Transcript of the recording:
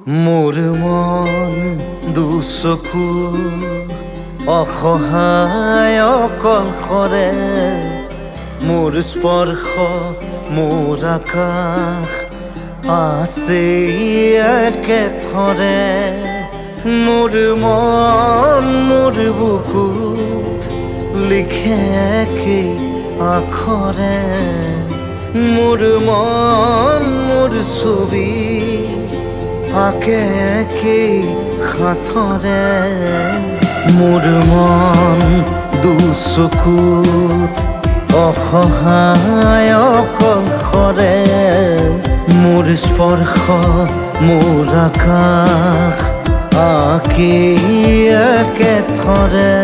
মোৰ মন দুচকু অসহায় অকলশৰে, মোৰ স্পৰ্শ মোৰ আকাশ আছে একেথৰে। মোৰ মন মোৰ বুকুত লিখে একেই আখৰে, মোৰ মন মোৰ ছবি আঁকে একেই সাঁথৰে। মোৰ মন দুচকুত অসহায় অকলশৰে, মোৰ স্পৰ্শ মোৰ আকাশ আঁকি একেথৰে।